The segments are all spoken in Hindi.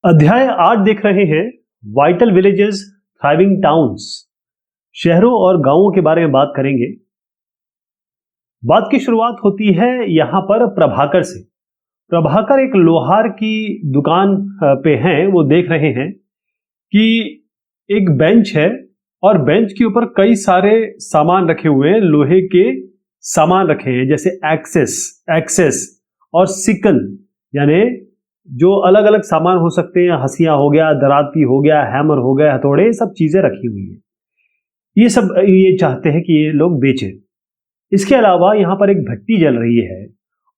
अध्याय 8 देख रहे हैं वाइटल विलेजेस थ्राइविंग टाउन्स। शहरों और गांवों के बारे में बात करेंगे। बात की शुरुआत होती है यहां पर प्रभाकर से। प्रभाकर एक लोहार की दुकान पे हैं। वो देख रहे हैं कि एक बेंच है और बेंच के ऊपर कई सारे सामान रखे हुए हैं। लोहे के सामान रखे हैं जैसे एक्सेस और सिकल, यानी जो अलग अलग सामान हो सकते हैं। हंसिया हो गया, दराती हो गया, हैमर हो गया, हथौड़े, सब चीजें रखी हुई है। ये सब ये चाहते हैं कि ये लोग बेचें। इसके अलावा यहाँ पर एक भट्टी जल रही है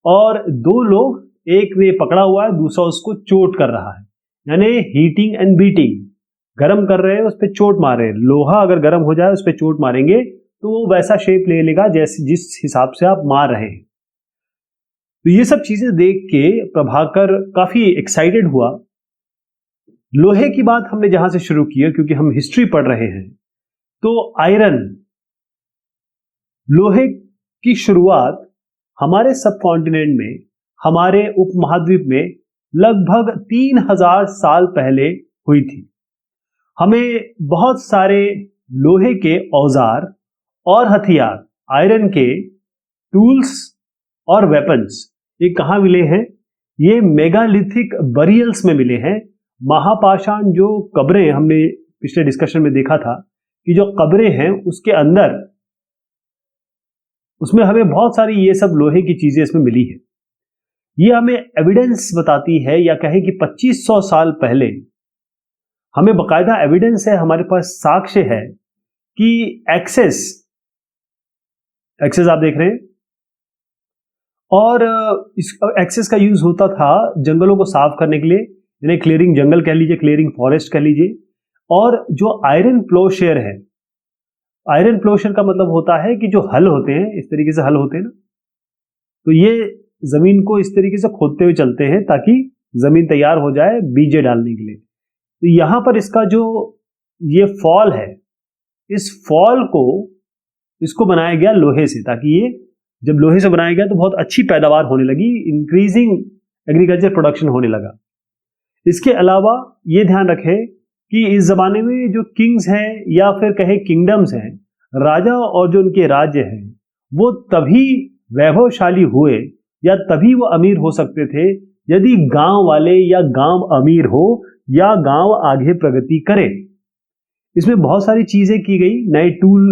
और दो लोग, एक ने पकड़ा हुआ है, दूसरा उसको चोट कर रहा है, यानी हीटिंग एंड बीटिंग। गर्म कर रहे हैं, उस पर चोट मार रहे हैं। लोहा अगर गर्म हो जाए, उस पर चोट मारेंगे तो वो वैसा शेप ले लेगा जैसे जिस हिसाब से आप मार रहे हैं। तो ये सब चीजें देख के प्रभाकर काफी एक्साइटेड हुआ। लोहे की बात हमने जहां से शुरू की है, क्योंकि हम हिस्ट्री पढ़ रहे हैं, तो आयरन, लोहे की शुरुआत हमारे सब कॉन्टिनेंट में, हमारे उपमहाद्वीप में लगभग 3000 साल पहले हुई थी। हमें बहुत सारे लोहे के औजार और हथियार, आयरन के टूल्स और वेपन्स, ये कहाँ मिले हैं? ये मेगालिथिक बरियल्स में मिले हैं। महापाषाण जो कब्रें हमने पिछले डिस्कशन में देखा था कि जो कब्रें हैं उसके अंदर, उसमें हमें बहुत सारी ये सब लोहे की चीजें इसमें मिली है। ये हमें एविडेंस बताती है, या कहें कि 2500 साल पहले हमें बकायदा एविडेंस है, हमारे पास साक्ष्य है कि एक्सेस आप देख रहे हैं, और इस एक्सेस का यूज होता था जंगलों को साफ करने के लिए, यानी क्लियरिंग जंगल कह लीजिए, क्लियरिंग फॉरेस्ट कह लीजिए। और जो आयरन प्लोशेयर है, आयरन प्लोशेयर का मतलब होता है कि जो हल होते हैं, इस तरीके से हल होते हैं ना, तो ये जमीन को इस तरीके से खोदते हुए चलते हैं ताकि जमीन तैयार हो जाए बीजे डालने के लिए। तो यहां पर इसका जो ये फॉल है, इस फॉल को, इसको बनाया गया लोहे से, ताकि ये जब लोहे से बनाया गया तो बहुत अच्छी पैदावार होने लगी, इंक्रीजिंग एग्रीकल्चर प्रोडक्शन होने लगा। इसके अलावा ये ध्यान रखें कि इस जमाने में जो किंग्स हैं, या फिर कहें किंगडम्स हैं, राजा और जो उनके राज्य हैं, वो तभी वैभवशाली हुए या तभी वो अमीर हो सकते थे यदि गांव वाले या गांव अमीर हो या गांव आगे प्रगति करे। इसमें बहुत सारी चीजें की गई, नए टूल,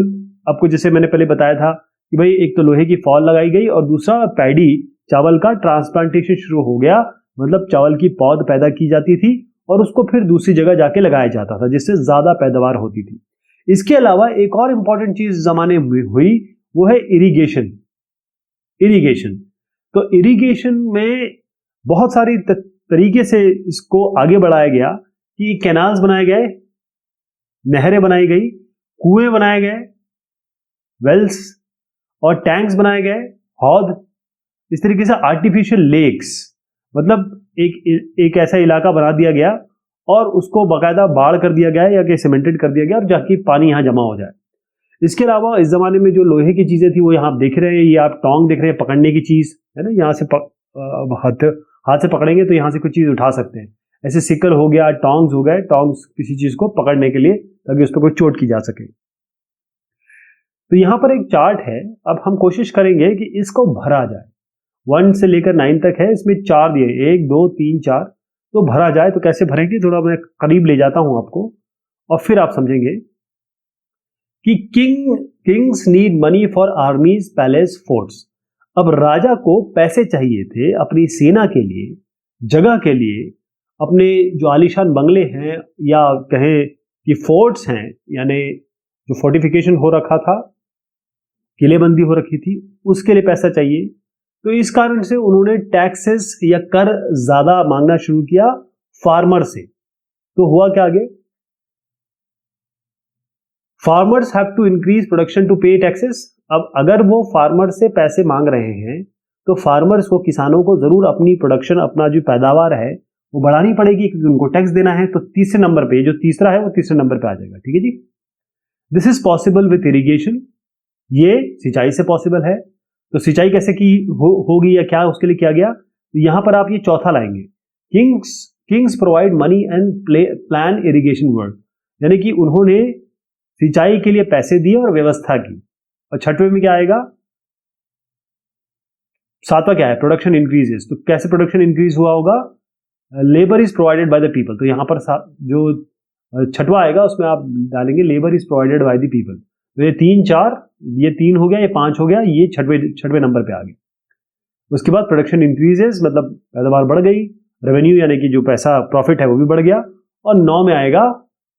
आपको जैसे मैंने पहले बताया था कि भाई एक तो लोहे की फॉल लगाई गई और दूसरा पैडी, चावल का ट्रांसप्लांटेशन शुरू हो गया। मतलब चावल की पौध पैदा की जाती थी और उसको फिर दूसरी जगह जाके लगाया जाता था, जिससे ज्यादा पैदावार होती थी। इसके अलावा एक और इंपॉर्टेंट चीज जमाने में हुई, वो है इरिगेशन। तो इरिगेशन में बहुत सारी तरीके से इसको आगे बढ़ाया गया कि कैनाल्स बनाए गए, नहरें बनाई गई, कुएं बनाए गए, वेल्स और टैंक्स बनाए गए, हौद, इस तरीके से आर्टिफिशियल लेक्स, मतलब एक ऐसा इलाका बना दिया गया और उसको बाकायदा बाढ़ कर दिया गया या कि सीमेंटेड कर दिया गया और जाके पानी यहाँ जमा हो जाए। इसके अलावा इस जमाने में जो लोहे की चीजें थी वो यहाँ आप देख रहे हैं, ये आप टोंग देख रहे हैं, पकड़ने की चीज है ना, यहाँ से हाथ से पकड़ेंगे तो यहाँ से कुछ चीज उठा सकते हैं। ऐसे सिकल हो गया, टोंग्स हो गए, टोंग्स किसी चीज को पकड़ने के लिए ताकि उस पर कोई चोट की जा सके। तो यहाँ पर एक चार्ट है, अब हम कोशिश करेंगे कि इसको भरा जाए। 1 से लेकर 9 तक है, इसमें 4 दिए, 1 2 3 4, तो भरा जाए। तो कैसे भरेंगे, थोड़ा मैं करीब ले जाता हूं आपको और फिर आप समझेंगे कि Kings need money for आर्मीज, palace, forts. अब राजा को पैसे चाहिए थे अपनी सेना के लिए, जगह के लिए, अपने जो आलीशान बंगले हैं या कहें कि फोर्ट्स हैं, यानी जो फोर्टिफिकेशन हो रखा था, किलेबंदी हो रखी थी, उसके लिए पैसा चाहिए। तो इस कारण से उन्होंने टैक्सेस या कर ज्यादा मांगना शुरू किया फार्मर से। तो हुआ क्या आगे, farmers have to increase production to pay taxes. अब अगर वो फार्मर से पैसे मांग रहे हैं तो फार्मर्स को, किसानों को जरूर अपनी प्रोडक्शन, अपना जो पैदावार है वो बढ़ानी पड़ेगी, क्योंकि उनको टैक्स देना है। तो तीसरे नंबर पे, जो तीसरा है वो तीसरे नंबर पे आ जाएगा। ठीक है जी। This is possible with irrigation, ये सिंचाई से पॉसिबल है। तो सिंचाई कैसे की होगी या क्या उसके लिए किया गया, तो यहां पर आप ये चौथा लाएंगे, Kings provide money and plan irrigation work, यानी कि उन्होंने सिंचाई के लिए पैसे दिए और व्यवस्था की। और छठवें में क्या आएगा, सातवां क्या है, प्रोडक्शन इंक्रीजेस। तो कैसे प्रोडक्शन इंक्रीज हुआ होगा, labour is provided by the people. तो यहां पर जो छठवां आएगा उसमें आप डालेंगे labour is provided by the people. तो ये 3 4, ये 3 हो गया, ये 5 हो गया, ये छठवें नंबर पे आ गया। उसके बाद प्रोडक्शन इंक्रीजेस मतलब पैदावार बढ़ गई, रेवेन्यू यानी कि जो पैसा प्रॉफिट है वो भी बढ़ गया। और 9 में आएगा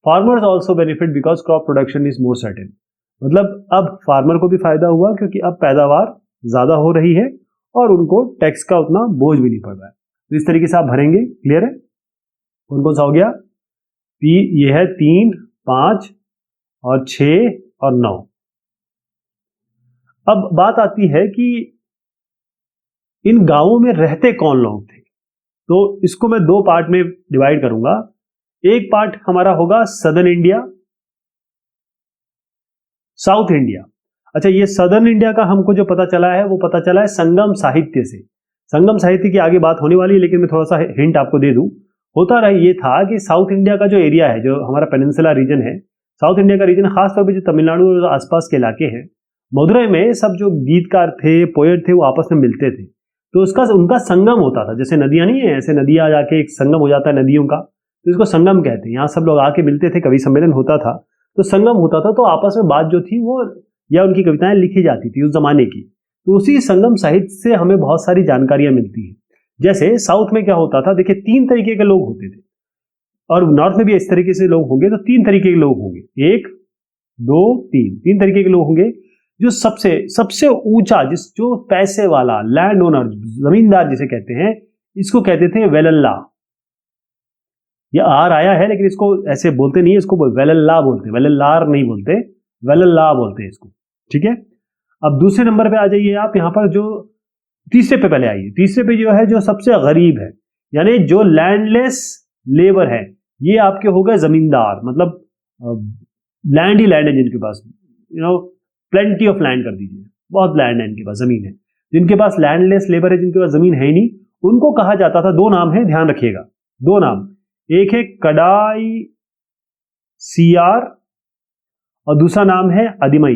farmers also benefit because crop production is more certain, मतलब अब फार्मर को भी फायदा हुआ क्योंकि अब पैदावार ज्यादा हो रही है और उनको टैक्स का उतना बोझ भी नहीं पड़ रहा है। तो इस तरीके से आप भरेंगे, क्लियर है। कौन कौन सा हो गया, ये है 3 5 और 6 और 9। अब बात आती है कि इन गांवों में रहते कौन लोग थे, तो इसको मैं 2 पार्ट में डिवाइड करूंगा। एक पार्ट हमारा होगा सदर्न इंडिया, साउथ इंडिया। अच्छा, ये सदर्न इंडिया का हमको जो पता चला है वो पता चला है संगम साहित्य से। संगम साहित्य की आगे बात होने वाली है, लेकिन मैं थोड़ा सा हिंट आपको दे दूं। होता रहा ये था कि साउथ इंडिया का जो एरिया है, जो हमारा पेनिनसुला रीजन है, साउथ इंडिया का रीजन, खासतौर पे जो तमिलनाडु और आसपास के इलाके हैं, मदुरई में सब जो गीतकार थे, पोएट थे, वो आपस में मिलते थे। तो उनका संगम होता था, जैसे नदियां नहीं है, ऐसे नदियां जाके एक संगम हो जाता है नदियों का, तो इसको संगम कहते हैं। यहाँ सब लोग आके मिलते थे, कवि सम्मेलन होता था, तो संगम होता था, तो आपस में बात जो थी वो या उनकी कविताएं लिखी जाती थी उस जमाने की। तो उसी संगम साहित्य से हमें बहुत सारी जानकारियां मिलती है। जैसे साउथ में क्या होता था, देखिए 3 तरीके के लोग होते थे, और नॉर्थ में भी इस तरीके से लोग होंगे। तो 3 तरीके के लोग होंगे, 1 2 3 तरीके के लोग होंगे। जो सबसे ऊंचा, जो पैसे वाला लैंड ओनर, जमींदार जिसे कहते हैं, इसको कहते थे वेलल्ला। ये आर आया है लेकिन इसको ऐसे बोलते नहीं है, इसको वेलल्ला बोलते हैं, वेलल्लार नहीं बोलते, वेलल्ला बोलते हैं इसको, ठीक है। अब दूसरे नंबर पे आ जाइए आप, यहां पर जो तीसरे पे पहले आइए। तीसरे पे जो है, जो सबसे गरीब है, यानी जो लैंडलेस लेबर है, ये आपके हो गए जमींदार, मतलब लैंड ही लैंड है जिनके पास, प्लेंटी ऑफ लैंड कर दीजिए, बहुत लैंड है इनके पास, जमीन है। जिनके पास लैंडलेस लेबर है, जिनके पास जमीन है ही नहीं, उनको कहा जाता था, 2 नाम है, ध्यान रखिएगा, 2 नाम, एक है कडाई सियार और दूसरा नाम है अदिमई।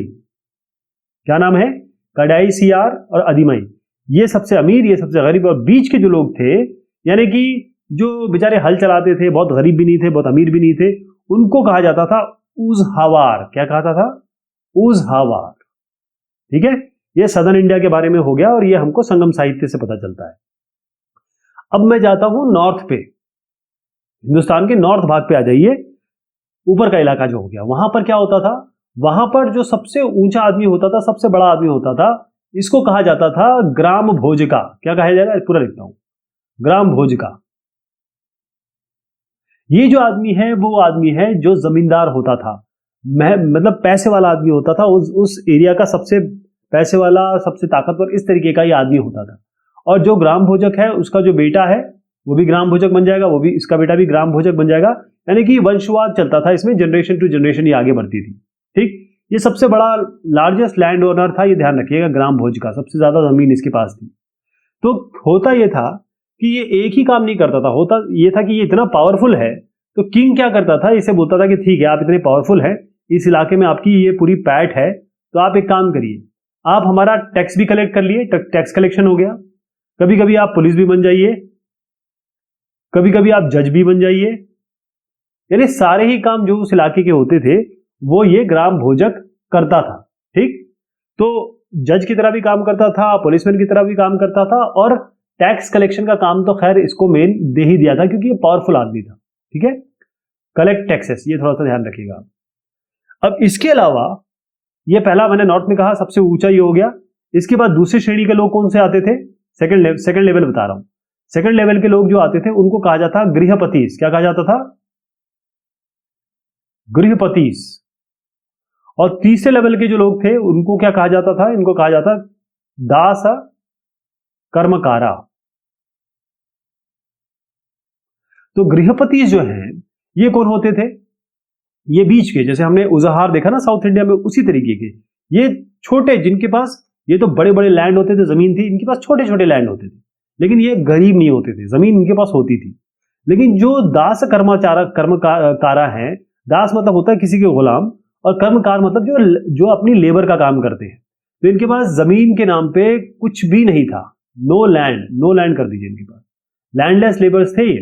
क्या नाम है, कडाई सियार और अदिमई। ये सबसे अमीर, ये सबसे गरीब, और बीच के जो लोग थे, यानी कि जो बेचारे हल चलाते थे, बहुत गरीब भी नहीं थे, बहुत अमीर भी नहीं थे, उनको कहा जाता था उजहावार। क्या कहा था, उजहावार, ठीक है। ये सदर्न इंडिया के बारे में हो गया, और ये हमको संगम साहित्य से पता चलता है। अब मैं जाता हूं नॉर्थ पे, हिंदुस्तान के नॉर्थ भाग पे आ जाइए, ऊपर का इलाका जो हो गया, वहां पर क्या होता था, वहां पर जो सबसे ऊंचा आदमी होता था, सबसे बड़ा आदमी होता था, इसको कहा जाता था ग्राम भोजका। क्या कहा जाएगा, पूरा लिखता हूं, ग्राम भोजका। ये जो आदमी है वो आदमी है जो जमींदार होता था, मतलब पैसे वाला आदमी होता था, उस एरिया का सबसे पैसे वाला, सबसे ताकतवर, इस तरीके का ये आदमी होता था। और जो ग्राम भोजक है, उसका जो बेटा है वो भी ग्राम भोजक बन जाएगा, वो भी, इसका बेटा भी ग्राम भोजक बन जाएगा, यानी कि वंशवाद चलता था इसमें, जनरेशन टू जनरेशन ये आगे बढ़ती थी, ठीक। ये सबसे बड़ा लार्जेस्ट लैंड ओनर था, ये ध्यान रखिएगा, ग्राम भोज का, सबसे ज्यादा जमीन इसके पास थी। तो होता ये था कि ये एक ही काम नहीं करता था, होता ये था कि ये इतना पावरफुल है, तो किंग क्या करता था, इसे बोलता था कि ठीक है, आप इतने पावरफुल हैं, इस इलाके में आपकी ये पूरी पैठ है, तो आप एक काम करिए, आप हमारा टैक्स भी कलेक्ट कर लिए, टैक्स कलेक्शन हो गया, कभी कभी आप पुलिस भी बन जाइए, कभी कभी आप जज भी बन जाइए, यानी सारे ही काम जो उस इलाके के होते थे वो ये ग्राम भोजक करता था, ठीक। तो जज की तरह भी काम करता था, पुलिसमैन की तरह भी काम करता था, और टैक्स कलेक्शन का काम तो खैर इसको मेन दे ही दिया था क्योंकि ये पावरफुल आदमी था, ठीक है। कलेक्ट टैक्सेस, ये थोड़ा सा ध्यान रखिएगा। अब इसके अलावा, ये पहला मैंने नॉर्थ में कहा सबसे ऊंचा ये हो गया। इसके बाद दूसरी श्रेणी के लोग कौन से आते थे, सेकंड लेवल बता रहा हूं, सेकंड लेवल के लोग जो आते थे उनको कहा जाता गृहपतिस। क्या कहा जाता था, गृहपतिस। और तीसरे लेवल के जो लोग थे उनको क्या कहा जाता था, इनको कहा जाता दास कर्मकारा। तो गृहपति जो हैं ये कौन होते थे, ये बीच के, जैसे हमने उजहार देखा ना साउथ इंडिया में, उसी तरीके के ये छोटे, जिनके पास, ये तो बड़े बड़े लैंड होते थे, जमीन थी, इनके पास छोटे छोटे लैंड होते थे, लेकिन ये गरीब नहीं होते थे, जमीन इनके पास होती थी। लेकिन जो दास कर्मकारा है, दास मतलब होता है किसी के गुलाम, और कर्मकार मतलब जो अपनी लेबर का काम करते हैं। तो इनके पास जमीन के नाम पे कुछ भी नहीं था, नो लैंड कर दीजिए इनके पास, लैंडलेस लेबर्स थे ये,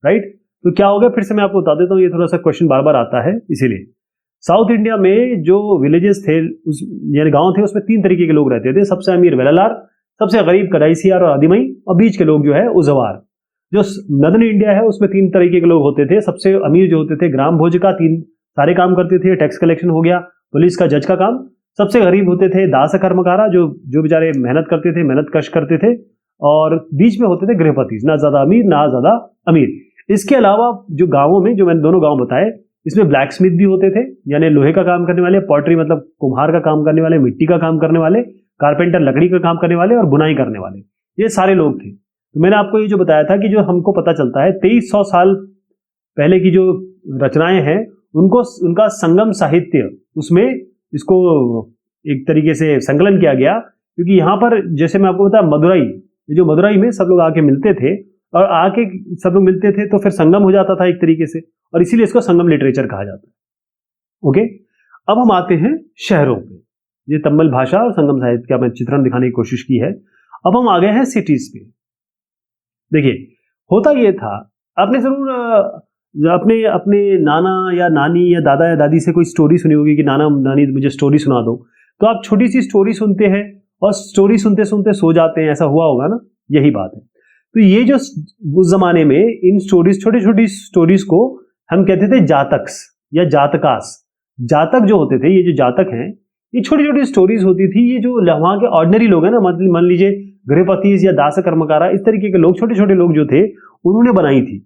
राइट। तो क्या हो गया, फिर से मैं आपको बता देता हूँ, ये थोड़ा सा क्वेश्चन बार बार आता है इसीलिए। साउथ इंडिया में जो विलेजेस थे, उस यानी गांव थे, उसमें 3 तरीके के लोग रहते थे। सबसे अमीर वेलालार, सबसे गरीब कदाइसियार और आदिमई, और बीच के लोग जो है उजवार। जो नदन इंडिया है उसमें 3 तरीके के लोग होते थे। सबसे अमीर जो होते थे ग्राम भोज का, 3 सारे काम करते थे, टैक्स कलेक्शन हो गया, पुलिस का, जज का काम। सबसे गरीब होते थे दास कर्मकारा, जो बेचारे मेहनत करते थे, मेहनत कश करते थे। और बीच में होते थे गृहपति, ना ज्यादा अमीर ना ज्यादा अमीर। इसके अलावा जो गांवों में, जो मैंने दोनों गांव बताए, इसमें ब्लैक स्मिथ भी होते थे, यानी लोहे का काम करने वाले, पॉटरी मतलब कुम्हार का काम करने वाले, मिट्टी का काम करने वाले, कारपेंटर लकड़ी का काम करने वाले, और बुनाई करने वाले, ये सारे लोग थे। तो मैंने आपको ये जो बताया था कि जो हमको पता चलता है 2300 साल पहले की जो रचनाएं हैं, उनको उनका संगम साहित्य, उसमें इसको एक तरीके से संकलन किया गया। क्योंकि यहाँ पर जैसे मैं आपको बताया मदुरई, जो मदुरई में सब लोग आके मिलते थे, और आके सब लोग मिलते थे तो फिर संगम हो जाता था एक तरीके से, और इसीलिए इसको संगम लिटरेचर कहा जाता है। ओके, अब हम आते हैं शहरों पे। ये तमिल भाषा और संगम साहित्य का मैं चित्रण दिखाने की कोशिश की है। अब हम आ गए हैं सिटीज पे। देखिए, होता ये था, आपने जरूर अपने अपने नाना या नानी या दादा या दादी से कोई स्टोरी सुनी होगी कि नाना नानी मुझे स्टोरी सुना दो। तो आप छोटी सी स्टोरी सुनते हैं और स्टोरी सुनते सुनते सो जाते हैं, ऐसा हुआ होगा ना, यही बात है। तो ये जो उस जमाने में इन स्टोरीज, छोटी छोटी स्टोरीज को हम कहते थे जातक्स या जातकास। जातक जो होते थे, ये जो जातक हैं, ये छोटी छोटी स्टोरीज होती थी। ये जो वहां के ऑर्डिनरी लोग हैं ना, मान लीजिए गृहपति या दास कर्मकारा, इस तरीके के लोग, छोटे छोटे लोग जो थे, उन्होंने बनाई थी।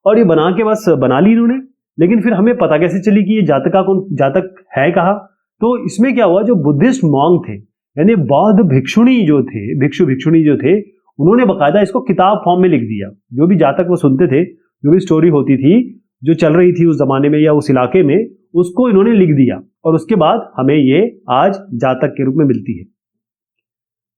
और ये बना के बस बना ली इन्होंने। लेकिन फिर हमें पता कैसे चली कि ये जातक है कहा? तो इसमें क्या हुआ, जो बुद्धिस्ट मॉन्ग थे, यानी बौद्ध भिक्षुणी जो थे, भिक्षुणी जो थे, उन्होंने बकायदा इसको किताब फॉर्म में लिख दिया। जो भी जातक वो सुनते थे, जो भी स्टोरी होती थी, जो चल रही थी उस जमाने में या उस इलाके में, उसको इन्होंने लिख दिया, और उसके बाद हमें ये आज जातक के रूप में मिलती है।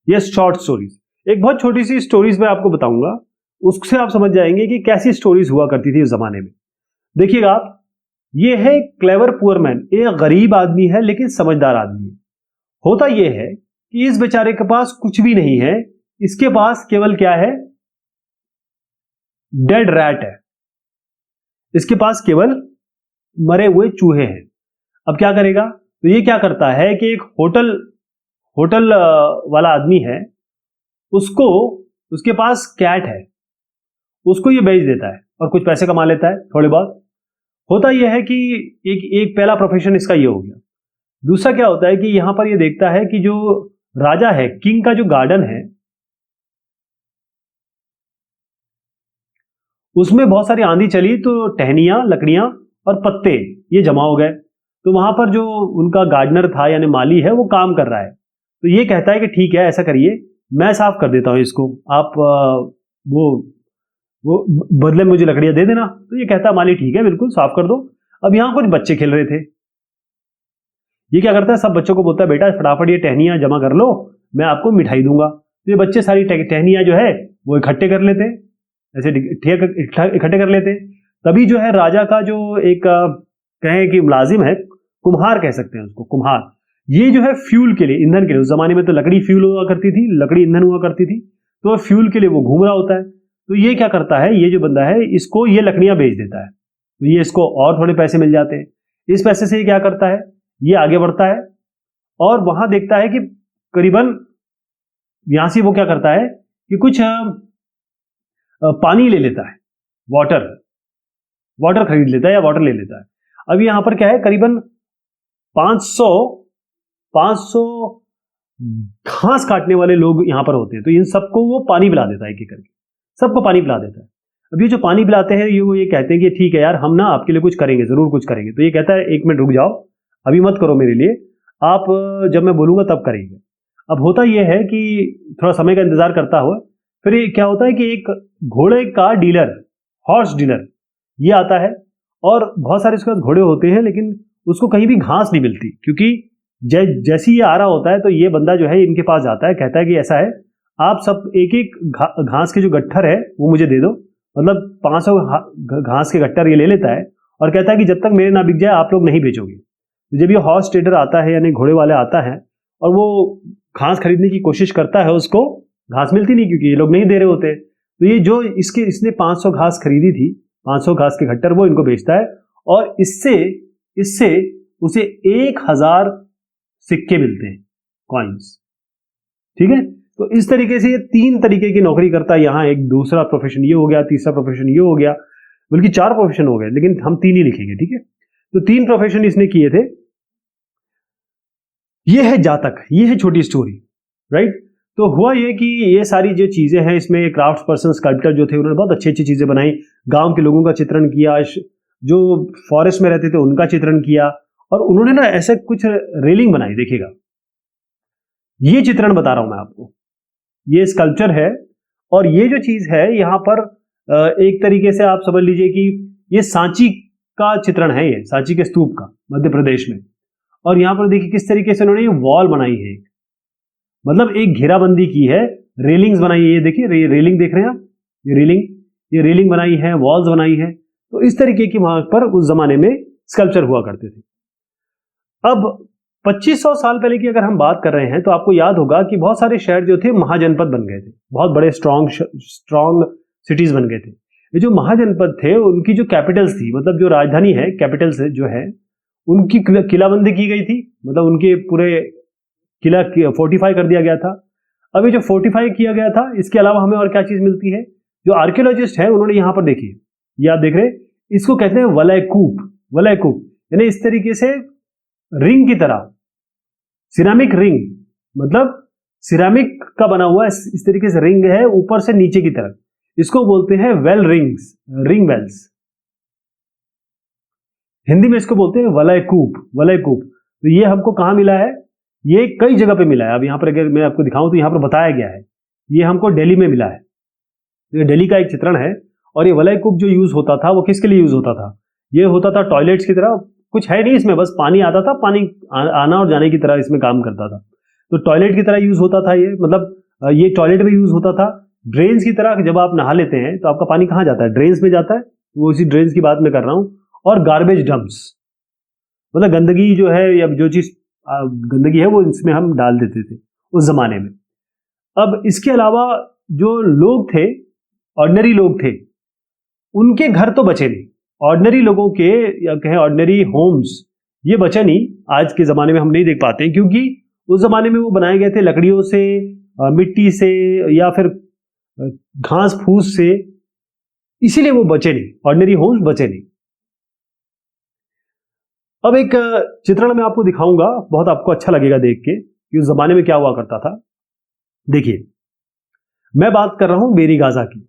ये शॉर्ट स्टोरीज, एक बहुत छोटी सी स्टोरीज मैं आपको बताऊंगा, उससे आप समझ जाएंगे कि कैसी स्टोरीज हुआ करती थी उस जमाने में। देखिएगा आप, ये है क्लेवर पुअर मैन, एक गरीब आदमी है लेकिन समझदार आदमी है। होता यह है कि इस बेचारे के पास कुछ भी नहीं है, इसके पास केवल क्या है, डेड रैट है। इसके पास केवल मरे हुए चूहे हैं। अब क्या करेगा? तो ये क्या करता है कि एक होटल वाला आदमी है, उसके पास कैट है, उसको ये बेच देता है और कुछ पैसे कमा लेता है थोड़े बहुत। होता यह है कि एक पहला प्रोफेशन इसका ये हो गया। दूसरा क्या होता है कि यहां पर ये देखता है कि जो राजा है, किंग का जो गार्डन है, उसमें बहुत सारी आंधी चली, तो टहनियां, लकड़ियां और पत्ते ये जमा हो गए। तो वहां पर जो उनका गार्डनर था यानी माली है, वो काम कर रहा है। तो ये कहता है कि ठीक है, ऐसा करिए, मैं साफ कर देता हूं इसको, आप वो बदले में मुझे लकड़ियां दे देना। तो ये कहता है माली ठीक है, बिल्कुल साफ कर दो। अब यहां कुछ बच्चे खेल रहे थे। ये क्या करता है, सब बच्चों को बोलता है बेटा फटाफट ये टहनियां जमा कर लो, मैं आपको मिठाई दूंगा। तो ये बच्चे सारी टहनियां जो है वो इकट्ठे कर लेते हैं, ऐसे इकट्ठे कर लेते हैं। तभी जो है राजा का जो एक कहें कि मुलाजिम है, कुम्हार कह सकते हैं उसको, कुम्हार, ये जो है फ्यूल के लिए, ईंधन के लिए, उस जमाने में तो लकड़ी फ्यूल हुआ करती थी, लकड़ी ईंधन हुआ करती थी, तो फ्यूल के लिए वो घूम रहा होता है। तो ये क्या करता है, ये जो बंदा है, इसको ये लकड़ियां बेच देता है, तो ये इसको और थोड़े पैसे मिल जाते हैं। इस पैसे से ये क्या करता है, ये आगे बढ़ता है और वहां देखता है कि करीबन यहां से वो क्या करता है कि कुछ पानी ले लेता है, वाटर खरीद लेता है या वाटर ले लेता है। अब यहां पर क्या है, करीबन 500 घास काटने वाले लोग यहां पर होते हैं। तो इन सबको वो पानी पिला देता है, एक एक करके सबको पानी पिला देता है। अब ये जो पानी पिलाते हैं, ये कहते हैं कि ठीक है यार, हम ना आपके लिए कुछ करेंगे, जरूर कुछ करेंगे। तो ये कहता है एक मिनट रुक जाओ, अभी मत करो मेरे लिए, आप जब मैं बोलूंगा तब करेंगे। अब होता यह है कि थोड़ा समय का इंतजार करता हुआ फिर क्या होता है कि एक घोड़े का डीलर, हॉर्स डीलर, ये आता है और बहुत सारे उसके पास घोड़े होते हैं, लेकिन उसको कहीं भी घास नहीं मिलती। क्योंकि जैसे ये आ रहा होता है तो ये बंदा जो है इनके पास आता है, कहता है कि ऐसा है, आप सब एक एक घास के जो गट्ठर है वो मुझे दे दो, मतलब 500 घास के गट्टर ये ले लेता है और कहता है कि जब तक मेरे ना बिक जाए आप लोग नहीं बेचोगे। तो जब ये हॉर्स ट्रेडर आता है यानी घोड़े वाले आता है और वो घास खरीदने की कोशिश करता है, उसको घास मिलती नहीं क्योंकि ये लोग नहीं दे रहे होते। तो ये जो इसने 500 घास खरीदी थी, 500 घास के गट्टर, वो इनको बेचता है और इससे उसे 1000 सिक्के मिलते हैं, कॉइन्स। ठीक है, तो इस तरीके से ये 3 तरीके की नौकरी करता है यहाँ। एक दूसरा प्रोफेशन ये हो गया, तीसरा प्रोफेशन ये हो गया, बल्कि 4 प्रोफेशन हो गए, लेकिन हम 3 ही लिखेंगे। ठीक है, तो 3 प्रोफेशन इसने किए थे। ये है जातक, ये है छोटी स्टोरी, राइट। तो हुआ ये कि ये सारी जो चीजें हैं इसमें क्राफ्ट पर्सन, स्कल्प्टर जो थे उन्होंने बहुत अच्छी अच्छी चीजें बनाई। गांव के लोगों का चित्रण किया, जो फॉरेस्ट में रहते थे उनका चित्रण किया, और उन्होंने ना ऐसे कुछ रेलिंग बनाई। देखिएगा, ये चित्रण बता रहा हूं मैं आपको, ये स्कल्पचर है और ये जो चीज है यहां पर एक तरीके से आप समझ लीजिए कि ये सांची का चित्रण है, ये सांची के स्तूप का, मध्य प्रदेश में। और यहां पर देखिए किस तरीके से उन्होंने ये वॉल बनाई है, मतलब एक घेराबंदी की है, रेलिंग्स बनाई है। ये देखिए रेलिंग देख रहे हैं आप, ये रेलिंग बनाई है, वॉल्स बनाई है। तो इस तरीके की वहां पर उस जमाने में स्कल्पचर हुआ करते थे। अब 2500 साल पहले की अगर हम बात कर रहे हैं तो आपको याद होगा कि बहुत सारे शहर जो थे महाजनपद बन गए थे, बहुत बड़े स्ट्रॉन्ग सिटीज बन गए थे। ये जो महाजनपद थे उनकी जो कैपिटल्स थी, मतलब जो राजधानी है, कैपिटल्स जो है, उनकी किलाबंदी की गई थी, मतलब उनके पूरे किला फोर्टिफाई कर दिया गया था। अब ये जो फोर्टिफाई किया गया था, इसके अलावा हमें और क्या चीज मिलती है? जो आर्कियोलॉजिस्ट है उन्होंने यहां पर देखिए, ये आप देख रहे हैं, इसको कहते हैं वलयकूप, यानी इस तरीके से रिंग की तरह, सिरामिक रिंग, मतलब सिरामिक का बना हुआ इस तरीके से रिंग है ऊपर से नीचे की तरफ, इसको बोलते हैं well rings, ring wells. Hindi में इसको बोलते हैं वलयकूप। तो ये हमको कहां मिला है? ये कई जगह पे मिला है। अब यहां पर अगर मैं आपको दिखाऊं तो यहां पर बताया गया है, ये हमको दिल्ली में मिला है। ये दिल्ली का एक चित्रण है। और ये वलयकूप जो यूज होता था वो किसके लिए यूज होता था? ये होता था टॉयलेट्स की तरह, कुछ है नहीं इसमें, बस पानी आता था, पानी आना और जाने की तरह इसमें काम करता था। तो टॉयलेट की तरह यूज होता था ये, मतलब ये टॉयलेट में यूज होता था। ड्रेन्स की तरह जब आप नहा लेते हैं तो आपका पानी कहाँ जाता है? ड्रेन्स में जाता है। वो इसी ड्रेन्स की बात मैं कर रहा हूं। और गार्बेज डंप्स, मतलब गंदगी जो है या जो चीज गंदगी है वो इसमें हम डाल देते थे उस जमाने में। अब इसके अलावा जो लोग थे, ऑर्डिनरी लोग थे, उनके घर तो बचे नहीं। ऑर्डिनरी लोगों के, या कहें ऑर्डिनरी होम्स, ये बचे नहीं। आज के ज़माने में हम नहीं देख पाते क्योंकि उस ज़माने में वो बनाए गए थे लकड़ियों से, मिट्टी से, या फिर घास फूस से, इसीलिए वो बचे नहीं, ऑर्डिनरी होम्स बचे नहीं। अब एक चित्रण मैं आपको दिखाऊंगा, बहुत आपको अच्छा लगेगा देख के कि उस ज़माने में क्या हुआ करता था। देखिए, मैं बात कर रहा हूं बेरी गाजा की,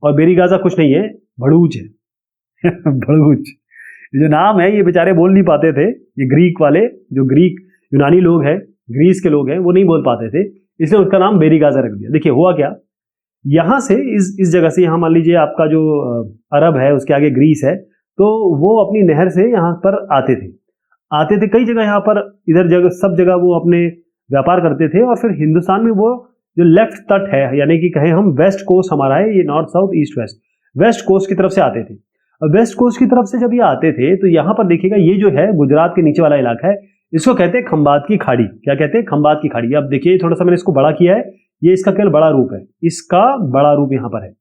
और बेरी गाजा कुछ नहीं है, भड़ूच है। भड़ूच, जो नाम है ये बेचारे बोल नहीं पाते थे। ये ग्रीक वाले, जो ग्रीक यूनानी लोग हैं, ग्रीस के लोग हैं, वो नहीं बोल पाते थे, इसलिए उसका नाम बेरी गाजा रख दिया। देखिए हुआ क्या, यहां से इस जगह से, यहां मान लीजिए आपका जो अरब है उसके आगे ग्रीस है, तो वो अपनी नहर से यहां पर आते थे कई जगह, यहां पर इधर जगह सब जगह वो अपने व्यापार करते थे। और फिर हिंदुस्तान में वो जो लेफ्ट तट है, यानी कि कहें हम वेस्ट कोस्ट हमारा है, ये north south east west coast की तरफ से आते थे। वेस्ट कोस्ट की तरफ से जब ये आते थे तो यहां पर देखिएगा, ये जो है गुजरात के नीचे वाला इलाका है, इसको कहते हैं खंबात की खाड़ी। क्या कहते हैं? खंबात की खाड़ी। अब देखिए थोड़ा सा मैंने इसको बड़ा किया है, ये इसका केवल बड़ा रूप है, इसका बड़ा रूप यहां पर है।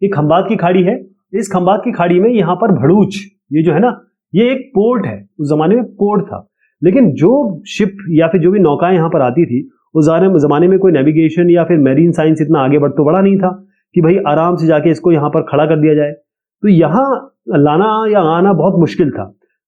ये खंबात की खाड़ी है। इस खंबात की खाड़ी में यहां पर भड़ूच, ये जो है ना, ये एक पोर्ट है, उस जमाने में पोर्ट था। लेकिन जो शिप या फिर जो भी नौकाएं यहां पर आती थी, उस जमाने में कोई नेविगेशन या फिर मेरीन साइंस इतना आगे बढ़ तो बढ़ा नहीं था कि भाई आराम से जाके इसको यहां पर खड़ा कर दिया जाए। तो यहां लाना या आना बहुत मुश्किल था।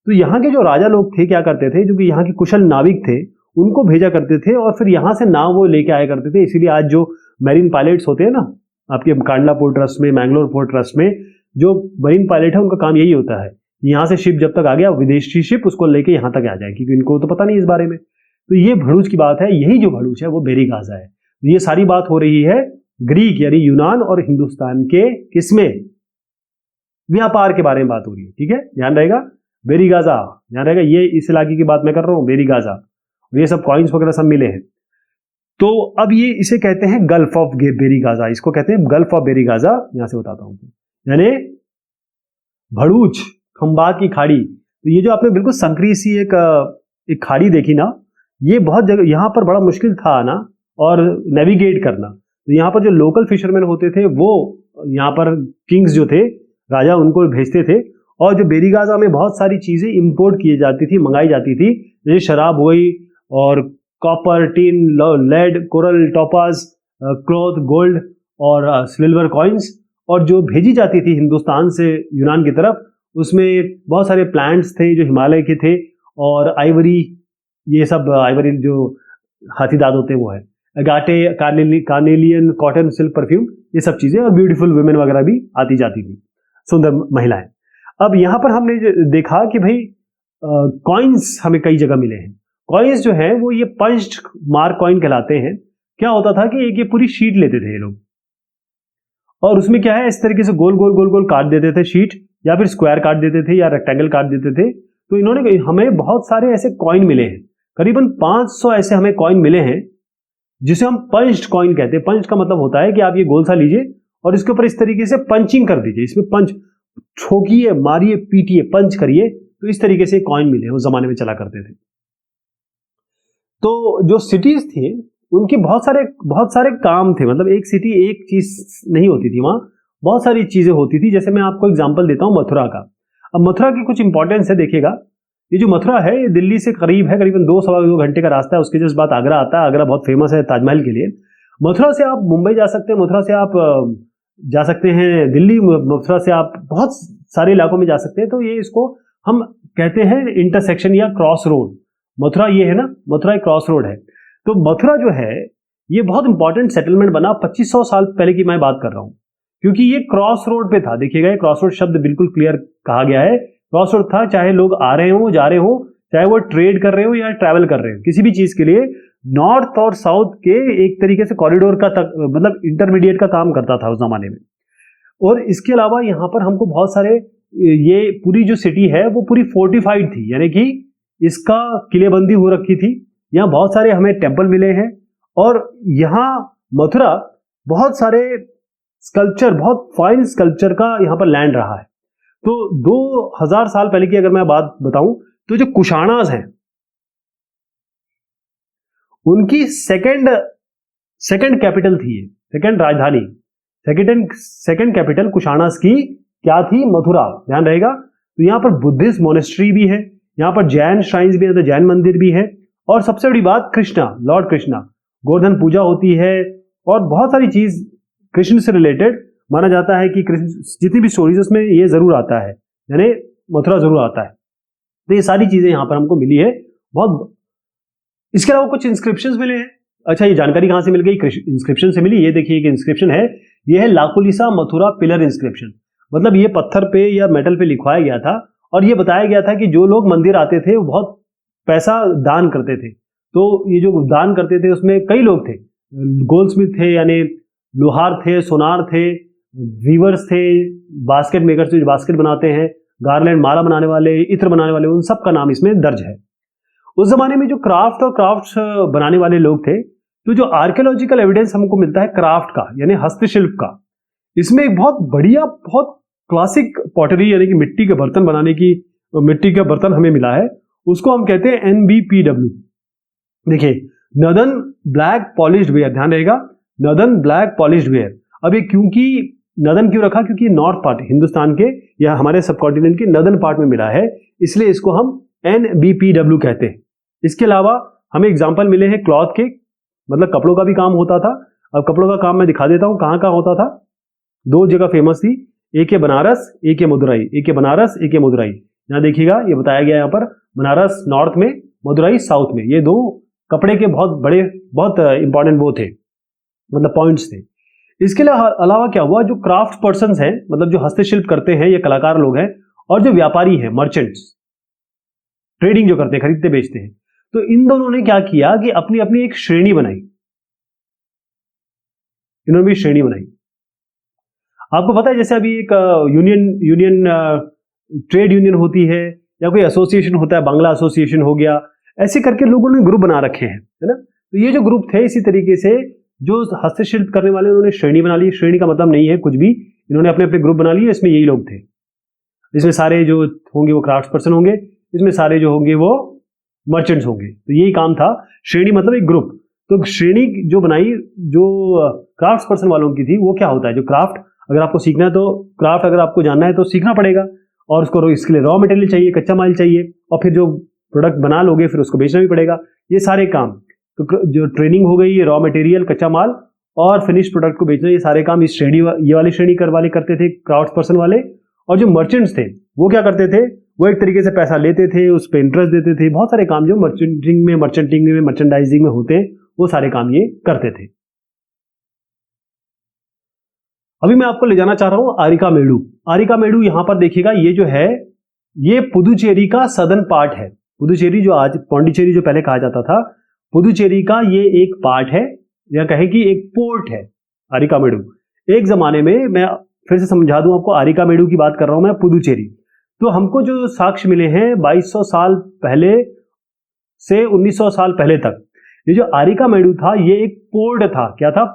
तो यहाँ के जो राजा लोग थे क्या करते थे, जो कि यहाँ के कुशल नाविक थे, उनको भेजा करते थे और फिर यहाँ से नाव वो लेके आया करते थे। इसीलिए आज जो मैरीन पायलट्स होते हैं ना, आपके कांडला पोर्ट ट्रस्ट में, मैंगलोर पोर्ट ट्रस्ट में जो मरीन पायलट है, उनका काम यही होता है, यहाँ से शिप जब तक आ गया, विदेशी शिप, उसको लेके यहाँ तक आ जाए, क्योंकि इनको तो पता नहीं इस बारे में। तो ये भड़ूच की बात है, यही जो भड़ूच है वो बेरी गाजा है। तो ये सारी बात हो रही है ग्रीक यानी यूनान और हिंदुस्तान के किसमें? व्यापार के बारे में बात हो रही है। ठीक है, ध्यान रहेगा, बेरी गाजा ध्यान रहेगा, ये इस इलाके की बात मैं कर रहा हूँ, बेरी गाजा। और ये सब कॉइन्स वगैरह सब मिले हैं। तो अब ये इसे कहते हैं गल्फ ऑफ बेरी गाजा, इसको कहते हैं गल्फ ऑफ बेरी गाजा। यहां से बताता हूं, यानी भड़ूच, खंबात की खाड़ी। तो ये जो आपने बिल्कुल संकरी सी एक खाड़ी देखी ना, ये बहुत जगह यहाँ पर बड़ा मुश्किल था आना और नेविगेट करना। तो यहाँ पर जो लोकल फिशरमैन होते थे वो यहाँ पर किंग्स जो थे, राजा, उनको भेजते थे। और जो बेरीगाजा में बहुत सारी चीज़ें इंपोर्ट की जाती थी, मंगाई जाती थी, जैसे शराब हो गई और copper, tin, lead, coral, topaz, cloth, gold और सिल्वर कॉइन्स। और जो भेजी जाती थी हिंदुस्तान से यूनान की तरफ, उसमें बहुत सारे प्लांट्स थे जो हिमालय के थे, और आइवरी, ये सब आइवरी जो हाथी दांत होते हैं वो है, अगाटे, कार्नेलियन, कॉटन, सिल्क, परफ्यूम, ये सब चीज़ें, और ब्यूटीफुल वुमेन वगैरह भी आती जाती थी, सुंदर महिलाएं। अब यहाँ पर हमने देखा कि भाई कॉइन्स हमें कई जगह मिले हैं। कॉइन्स जो है वो ये पंच्ड मार्क कॉइन कहलाते हैं। क्या होता था कि एक ये पूरी शीट लेते थे ये लोग, और उसमें क्या है, इस तरीके से गोल गोल गोल गोल काट देते थे शीट, या फिर स्क्वायर काट देते थे, या रेक्टेंगल काट देते थे। तो इन्होंने हमें बहुत सारे ऐसे कॉइन मिले हैं, करीबन 500 ऐसे हमें कॉइन मिले हैं, जिसे हम पंच्ड कॉइन कहते हैं। पंच का मतलब होता है कि आप ये गोल सा लीजिए और इसके ऊपर इस तरीके से पंचिंग कर दीजिए, इसमें पंच ठोकिए, मारिए, पीटिए, पंच करिए। तो इस तरीके से कॉइन मिले उस जमाने में चला करते थे। तो जो सिटीज थी उनके बहुत सारे काम थे, मतलब एक सिटी एक चीज नहीं होती थी, वहां बहुत सारी चीजें होती थी। जैसे मैं आपको एग्जांपल देता हूं मथुरा का। अब मथुरा की कुछ इंपॉर्टेंस है, देखिएगा। ये जो मथुरा है ये दिल्ली से करीब है, करीबन 2 घंटे का रास्ता है। उसके जस्ट बाद आगरा आता है। आगरा बहुत फेमस है ताजमहल के लिए। मथुरा से आप मुंबई जा सकते हैं, मथुरा से आप जा सकते हैं दिल्ली, मथुरा से आप बहुत सारे इलाकों में जा सकते हैं। तो ये इसको हम कहते हैं इंटरसेक्शन या क्रॉस रोड। मथुरा ये है ना, मथुरा एक क्रॉस रोड है। तो मथुरा जो है ये बहुत इंपॉर्टेंट सेटलमेंट बना 2500 साल पहले की मैं बात कर रहा हूं, क्योंकि ये क्रॉस रोड पे था। देखिएगा ये क्रॉस रोड शब्द बिल्कुल क्लियर कहा गया है। क्रॉस रोड था, चाहे लोग आ रहे हो, जा रहे हो, चाहे वो ट्रेड कर रहे हो या ट्रैवल कर रहे हो, किसी भी चीज के लिए नॉर्थ और साउथ के एक तरीके से कॉरिडोर का मतलब इंटरमीडिएट का काम करता था उस जमाने में। और इसके अलावा यहाँ पर हमको बहुत सारे, ये पूरी जो सिटी है वो पूरी फोर्टिफाइड थी, यानी कि इसका किलेबंदी हो रखी थी। यहाँ बहुत सारे हमें टेम्पल मिले हैं, और यहाँ मथुरा बहुत सारे स्कल्पचर, बहुत फाइन स्कल्पचर का यहाँ पर लैंड रहा है। तो 2000 साल पहले की अगर मैं बात बताऊं, तो जो कुशाणास हैं उनकी सेकंड कैपिटल थी, सेकंड राजधानी, सेकंड कैपिटल कुशाणास की क्या थी? मथुरा। ध्यान रहेगा। तो यहाँ पर बुद्धिस्ट मोनेस्ट्री भी है, यहाँ पर जैन श्राइन्स भी है, तो जैन मंदिर भी है, और सबसे बड़ी बात कृष्णा, लॉर्ड कृष्णा, गोवर्धन पूजा होती है, और बहुत सारी चीज कृष्ण से रिलेटेड माना जाता है कि कृष्ण जितनी भी स्टोरीज उसमें ये जरूर आता है, यानी मथुरा जरूर आता है। तो ये सारी चीजें यहाँ पर हमको मिली है बहुत। इसके अलावा कुछ इंस्क्रिप्शंस मिले हैं। अच्छा, ये जानकारी कहाँ से मिल गई? इंस्क्रिप्शन से मिली। ये देखिए एक इंस्क्रिप्शन है, ये है लाकुलिसा मथुरा पिलर इंस्क्रिप्शन। मतलब ये पत्थर पे या मेटल पे लिखवाया गया था, और ये बताया गया था कि जो लोग मंदिर आते थे वो बहुत पैसा दान करते थे। तो ये जो दान करते थे उसमें कई लोग थे, गोल्डस्मिथ थे, यानी लोहार थे, सोनार थे, वीवर्स थे, बास्केट मेकर्स जो बास्केट बनाते हैं, गार्लैंड, माला बनाने वाले, इत्र बनाने वाले, उन सब का नाम इसमें दर्ज है। उस जमाने में जो क्राफ्ट और क्राफ्ट बनाने वाले लोग थे, तो जो आर्कियोलॉजिकल एविडेंस हमको मिलता है क्राफ्ट का, यानी हस्तशिल्प का, इसमें एक बहुत बढ़िया, बहुत क्लासिक पॉटरी, यानी कि मिट्टी के बर्तन बनाने की, मिट्टी का बर्तन हमें मिला है। उसको हम कहते हैं NBPW। देखिए, नर्दर्न ब्लैक पॉलिश्ड वेयर, ध्यान रहेगा, नर्दर्न ब्लैक पॉलिश्ड वेयर। अब ये क्योंकि नर्दर्न क्यों रखा? क्योंकि नॉर्थ पार्ट हिंदुस्तान के या हमारे सब कॉन्टिनेंट के नर्दर्न पार्ट में मिला है, इसलिए इसको हम NBPW कहते हैं। इसके अलावा हमें एग्जाम्पल मिले हैं क्लॉथ के, मतलब कपड़ों का भी काम होता था। अब कपड़ों का काम मैं दिखा देता हूं कहाँ कहाँ होता था। 2 जगह फेमस थी, एक है बनारस, एक है मदुरई। एक है बनारस, एक है मदुरई। यहाँ देखिएगा, ये बताया गया यहाँ पर, बनारस नॉर्थ में, मदुरई साउथ में। ये 2 कपड़े के बहुत बड़े, बहुत इंपॉर्टेंट वो थे, मतलब पॉइंट्स थे। इसके अलावा क्या हुआ, जो क्राफ्ट पर्सन्स हैं, मतलब जो हस्तशिल्प करते हैं, ये कलाकार लोग हैं, और जो व्यापारी हैं, मर्चेंट्स, ट्रेडिंग जो करते हैं, खरीदते बेचते हैं, तो इन दोनों ने क्या किया कि अपनी अपनी एक श्रेणी बनाई। इन्होंने भी श्रेणी बनाई। आपको पता है, जैसे अभी एक यूनियन ट्रेड यूनियन होती है, या कोई एसोसिएशन होता है, बांग्ला एसोसिएशन हो गया, ऐसे करके लोगों ने ग्रुप बना रखे हैं, है ना। तो ये जो ग्रुप थे, इसी तरीके से जो हस्तशिल्प करने वाले, उन्होंने श्रेणी बना ली। श्रेणी का मतलब नहीं है कुछ भी, इन्होंने अपने अपने ग्रुप बना लिए, इसमें यही लोग थे। इसमें सारे जो होंगे वो क्राफ्ट पर्सन होंगे, इसमें सारे जो होंगे वो मर्चेंट्स होंगे। तो यही काम था। श्रेणी मतलब एक ग्रुप। तो श्रेणी जो बनाई जो क्राफ्ट पर्सन वालों की थी, वो क्या होता है, जो क्राफ्ट अगर आपको सीखना है तो क्राफ्ट अगर आपको जानना है तो सीखना पड़ेगा, और उसको इसके लिए रॉ मटेरियल चाहिए, कच्चा माल चाहिए, और फिर जो प्रोडक्ट बना लोगे फिर उसको बेचना भी पड़ेगा। ये सारे काम, तो जो ट्रेनिंग हो गई, ये रॉ मटेरियल, कच्चा माल और फिनिश प्रोडक्ट को बेचना, ये सारे काम इस श्रेणी, ये वाली श्रेणी वाले करते थे, क्राफ्ट पर्सन वाले। और जो मर्चेंट्स थे वो क्या करते थे, वो एक तरीके से पैसा लेते थे, उस पर इंटरेस्ट देते थे। बहुत सारे काम जो मर्चेंटिंग में मर्चेंडाइजिंग में होते हैं, वो सारे काम ये करते थे। अभी मैं आपको ले जाना चाह रहा हूं आरिकामेडु। आरिकामेडु यहां पर देखिएगा, ये जो है ये पुदुचेरी का सदर्न पार्ट है। पुदुचेरी जो आज पौंडीचेरी जो पहले कहा जाता था, पुदुचेरी का ये एक पार्ट है, या कहें कि एक पोर्ट है आरिकामेडु। एक जमाने में, मैं फिर से समझा दूं आपको, आरिकामेडु की बात कर रहा हूं मैं, पुदुचेरी। तो हमको जो साक्ष्य मिले हैं 2200 साल पहले से 1900 साल पहले तक, ये जो आरिकामेडु था ये एक पोर्ट था। क्या था?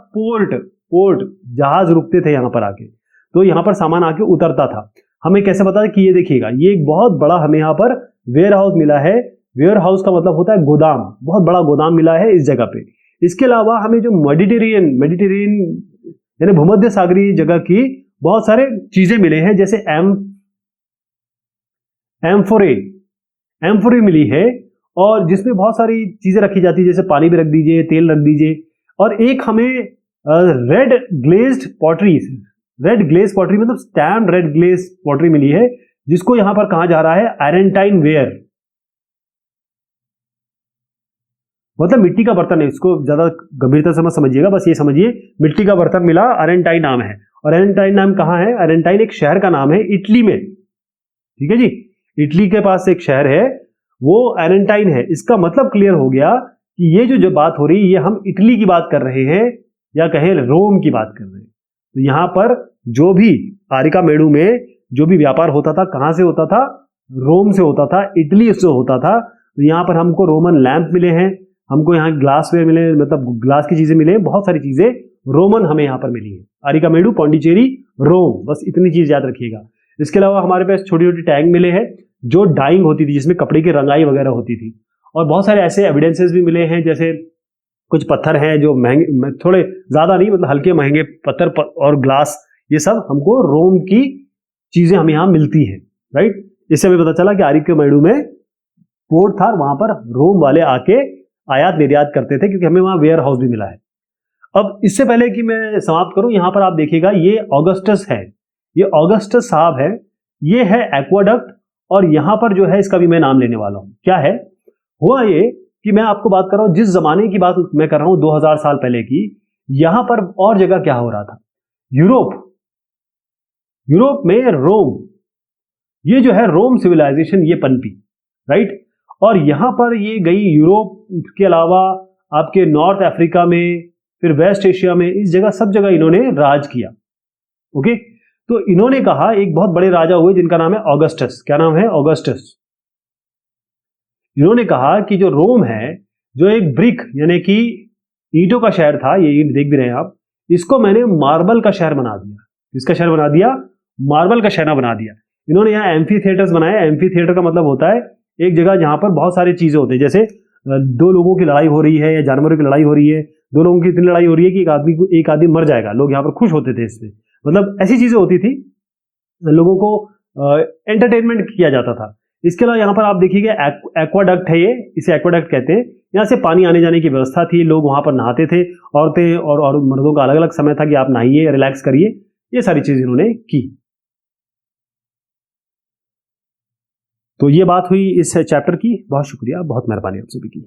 पोर्ट। जहाज रुकते थे यहां पर आके, तो यहां पर सामान आके उतरता था। हमें कैसे पता है कि ये देखिएगा, ये एक बहुत बड़ा हमें यहां पर वेयर हाउस मिला है। वेयर हाउस का मतलब होता है गोदाम, बहुत बड़ा गोदाम मिला है इस जगह पे। इसके अलावा हमें जो मेडिटेरियन यानी भूमध्य सागरीय जगह की बहुत सारे चीजें मिले हैं, जैसे एम्फोरे मिली है, और जिसमें बहुत सारी चीजें रखी जाती है, जैसे पानी भी रख दीजिए, तेल रख दीजिए। और एक हमें रेड ग्लेज्ड पॉटरी मतलब स्टैम्प्ड रेड ग्लेज्ड पॉटरी मिली है, जिसको यहां पर कहा जा रहा है आयरेंटाइन वेयर, मतलब मिट्टी का बर्तन है। इसको ज्यादा गंभीरता से मत समझिएगा, बस ये समझिए मिट्टी का बर्तन मिला, आयरेंटाइन नाम है। और आयरेंटाइन नाम कहां है? आयरेंटाइन एक शहर का नाम है इटली में, ठीक है जी। इटली के पास एक शहर है, वो आयरेंटाइन है। इसका मतलब क्लियर हो गया कि ये जो बात हो रही है, ये हम इटली की बात कर रहे हैं, या कहें रोम की बात कर रहे हैं। तो यहां पर जो भी आरिकामेडु में जो भी व्यापार होता था, कहां से होता था? रोम से होता था, इटली से होता था। तो यहां पर हमको रोमन लैंप मिले हैं, हमको यहाँ ग्लासवेयर मिले, मतलब ग्लास की चीजें मिले हैं, बहुत सारी चीजें रोमन हमें यहाँ पर मिली है। आरिकामेडु, पौंडीचेरी, रोम, बस इतनी चीज याद रखिएगा। इसके अलावा हमारे पास छोटी छोटी टैंक मिले हैं जो डाइंग होती थी, जिसमें कपड़े की रंगाई वगैरह होती थी। और बहुत सारे ऐसे एविडेंसेस भी मिले हैं, जैसे कुछ पत्थर हैं जो महंगे, थोड़े ज्यादा नहीं, मतलब हल्के महंगे पत्थर और ग्लास, ये सब हमको रोम की चीजें हमें यहाँ मिलती है, राइट। इससे हमें पता चला कि आरिकामेडु में पोर्ट था, वहां पर रोम वाले आके आयात निर्यात करते थे, क्योंकि हमें वहां वेयर हाउस भी मिला है। अब इससे पहले कि मैं समाप्त करूं, यहां पर आप देखिएगा ये ऑगस्टस है, ये ऑगस्टस साहब है, ये है एक्वाडक्ट। और यहां पर जो है इसका भी मैं नाम लेने वाला हूं। क्या है हुआ ये कि मैं आपको बात कर रहा हूं, जिस जमाने की बात मैं कर रहा हूं 2000 साल पहले की, यहां पर और जगह क्या हो रहा था? यूरोप में रोम, ये जो है रोम सिविलाइजेशन ये पनपी, राइट। और यहां पर ये गई यूरोप के अलावा आपके नॉर्थ अफ्रीका में, फिर वेस्ट एशिया में, इस जगह सब जगह इन्होंने राज किया। ओके, तो इन्होंने कहा, एक बहुत बड़े राजा हुए जिनका नाम है ऑगस्टस। क्या नाम है? ऑगस्टस। इन्होंने कहा कि जो रोम है, जो एक ब्रिक यानी कि ईंटों का शहर था, ये ईंट देख भी रहे हैं आप, इसको मैंने मार्बल का शहर बना दिया। किसका शहर बना दिया? मार्बल का शहर बना दिया। इन्होंने यहाँ एम्फी थिएटर्स बनाए। एम्फी थिएटर का मतलब होता है एक जगह जहां पर बहुत सारी चीजें होती है, जैसे दो लोगों की लड़ाई हो रही है या जानवरों की लड़ाई हो रही है, दो लोगों की इतनी लड़ाई हो रही है कि एक आदमी मर जाएगा, लोग यहाँ पर खुश होते थे इसमें, मतलब ऐसी चीजें होती थी, लोगों को एंटरटेनमेंट किया जाता था। इसके अलावा यहाँ पर आप देखिएगा एक्वाडक्ट है, ये इसे एक्वाडक्ट कहते हैं। यहाँ से पानी आने जाने की व्यवस्था थी, लोग वहां पर नहाते थे, औरतें और मर्दों का अलग अलग समय था कि आप नहाइए, रिलैक्स करिए, ये सारी चीजें इन्होंने की। तो ये बात हुई इस चैप्टर की। बहुत शुक्रिया, बहुत मेहरबानी आप सभी की।